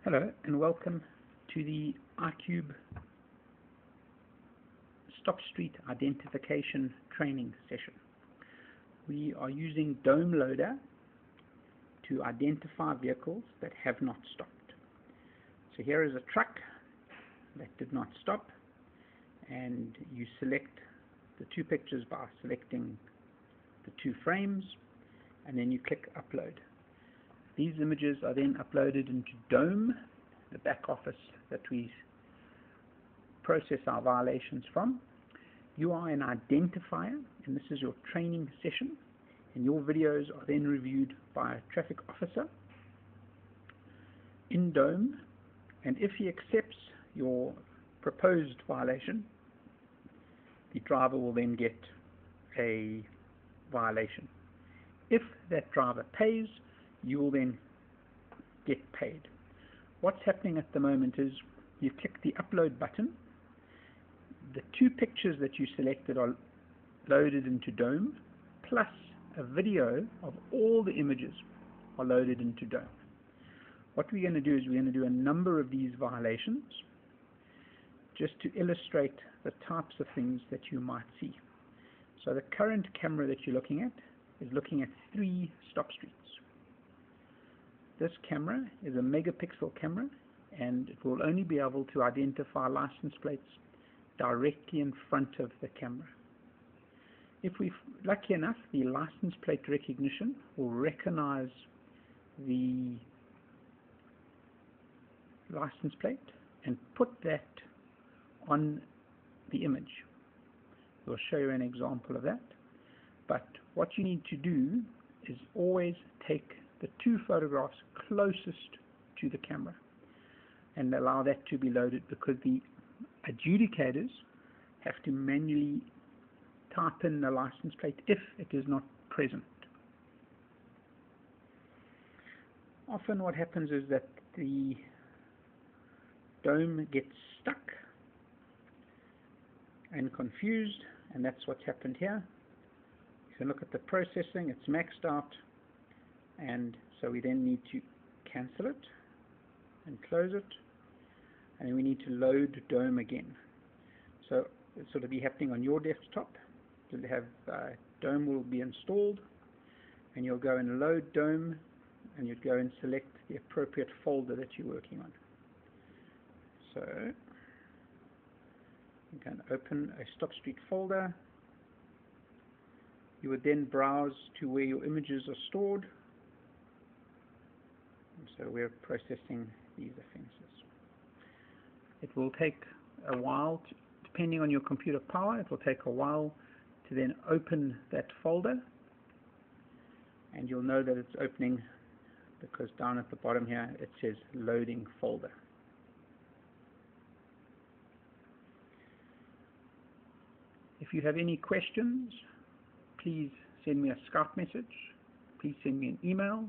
Hello and welcome to the iCube Stop Street Identification Training Session. We are using Dome Loader to identify vehicles that have not stopped. So here is a truck that did not stop, and you select the two pictures by selecting the two frames, and then you click Upload. These images are then uploaded into Dome, the back office that we process our violations from. You are an identifier, and this is your training session, and your videos are then reviewed by a traffic officer in Dome, and if he accepts your proposed violation, the driver will then get a violation. If that driver pays, you will then get paid. What's happening at the moment is you click the upload button. The two pictures that you selected are loaded into Dome, plus a video of all the images are loaded into Dome. What we're going to do is we're going to do a number of these violations just to illustrate the types of things that you might see. So the current camera that you're looking at is looking at 3 stop streets. This camera is a megapixel camera, and it will only be able to identify license plates directly in front of the camera. If we're lucky enough, the license plate recognition will recognize the license plate and put that on the image. We'll show you an example of that. But what you need to do is always take the 2 photographs closest to the camera and allow that to be loaded, because the adjudicators have to manually type in the license plate if it is not present. Often what happens is that the Dome gets stuck and confused, and that's what's happened here. If you look at the processing, it's maxed out, and so we then need to cancel it and close it, and then we need to load Dome again. So it's sort of be happening on your desktop. You'll have Dome will be installed, and you'll go and load Dome, and you'd go and select the appropriate folder that you're working on. So you can open a Stop Street folder. You would then browse to where your images are stored. So we're processing these offenses. It will take a while, depending on your computer power, it will take a while to then open that folder, and you'll know that it's opening because down at the bottom here it says loading folder. If you have any questions, please send me a Skype message, please send me an email,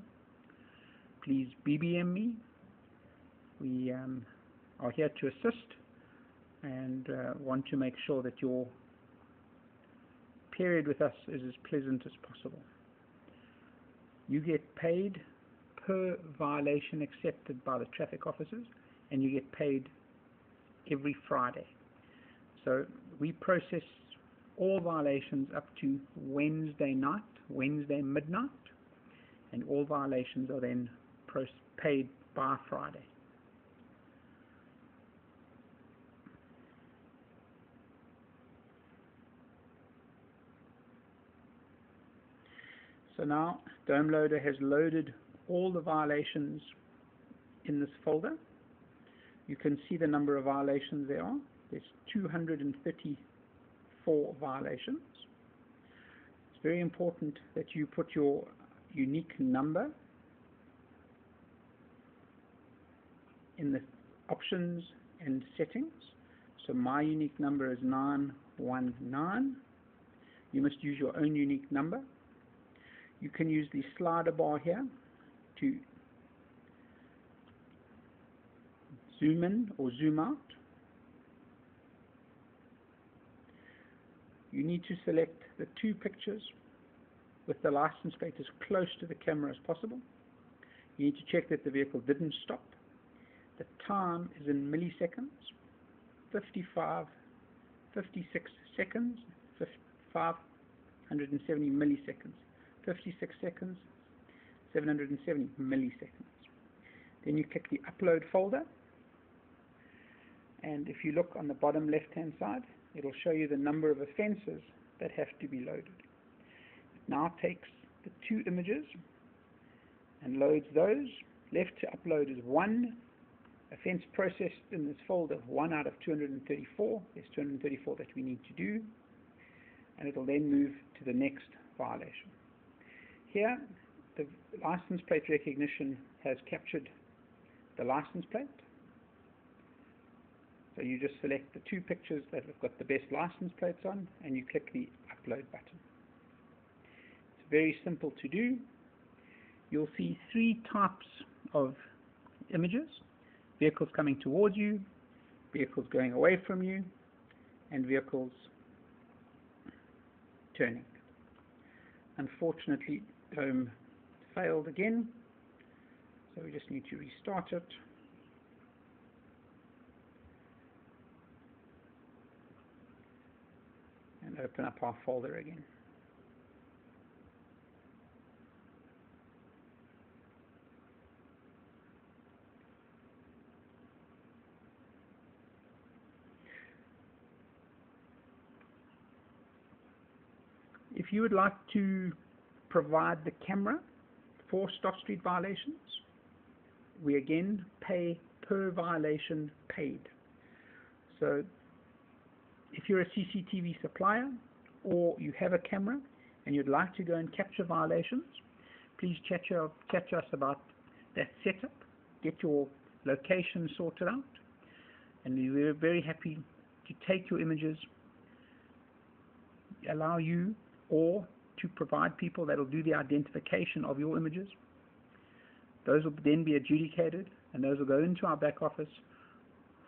please BBM me. We are here to assist and want to make sure that your period with us is as pleasant as possible. You get paid per violation accepted by the traffic officers, and you get paid every Friday. So we process all violations up to Wednesday night, Wednesday midnight, and all violations are then paid by Friday. So now Dome Loader has loaded all the violations in this folder. You can see the number of violations there are. There's 234 violations. It's very important that you put your unique number in the options and settings. So my unique number is 919. You must use your own unique number. You can use the slider bar here to zoom in or zoom out. You need to select the 2 pictures with the license plate as close to the camera as possible. You need to check that the vehicle didn't stop. The time is in milliseconds, 55, 56 seconds, 570 milliseconds, 56 seconds, 770 milliseconds. Then you click the upload folder, and if you look on the bottom left hand side, it'll show you the number of offenses that have to be loaded. It now takes the 2 images and loads those. Left to upload is 1 offense processed in this folder, 1 out of 234. There's 234 that we need to do, and it'll then move to the next violation. Here, the license plate recognition has captured the license plate. So you just select the 2 pictures that have got the best license plates on, and you click the upload button. It's very simple to do. You'll see 3 types of images: vehicles coming towards you, vehicles going away from you, and vehicles turning. Unfortunately, Dome failed again, so we just need to restart it. And open up our folder again. If you would like to provide the camera for stop street violations, we again pay per violation paid. So if you're a CCTV supplier or you have a camera and you'd like to go and capture violations, please chat us about that setup, get your location sorted out, and we're very happy to take your images, allow you or to provide people that will do the identification of your images. Those will then be adjudicated, and those will go into our back office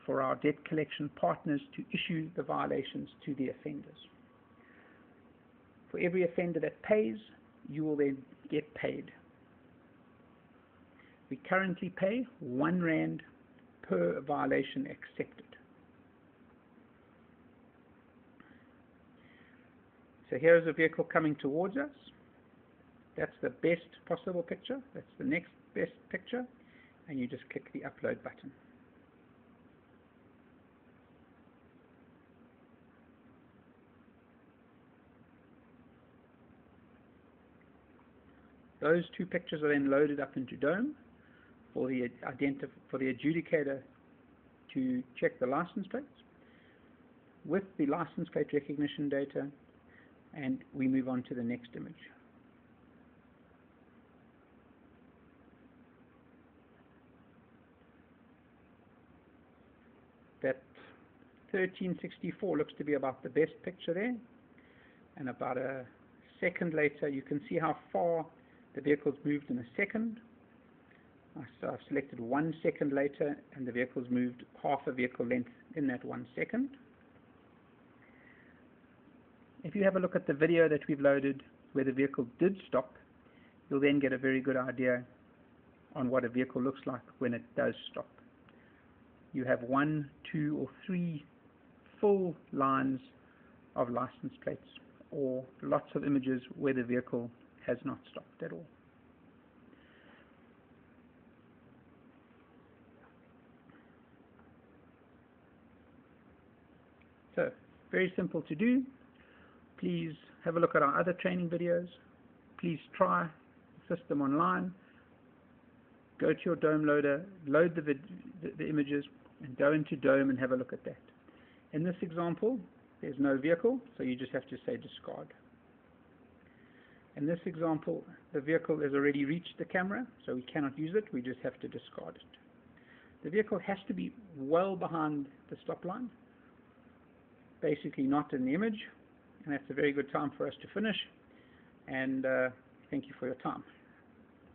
for our debt collection partners to issue the violations to the offenders. For every offender that pays, you will then get paid. We currently pay R1 per violation accepted. So here's a vehicle coming towards us. That's the best possible picture. That's the next best picture. And you just click the upload button. Those 2 pictures are then loaded up into Dome for the adjudicator to check the license plates with the license plate recognition data, and we move on to the next image. That 1364 looks to be about the best picture there, and about a second later you can see how far the vehicle's moved in a second. So I've selected 1 second later, and the vehicle's moved half a vehicle length in that 1 second. If you have a look at the video that we've loaded where the vehicle did stop, you'll then get a very good idea on what a vehicle looks like when it does stop. You have 1, 2, or 3 full lines of license plates, or lots of images where the vehicle has not stopped at all. So, very simple to do. Please have a look at our other training videos. Please try the system online. Go to your Dome loader, load the images, and go into Dome and have a look at that. In this example, there's no vehicle, so you just have to say discard. In this example, the vehicle has already reached the camera, so we cannot use it, we just have to discard it. The vehicle has to be well behind the stop line, basically not in the image, and that's a very good time for us to finish, and thank you for your time.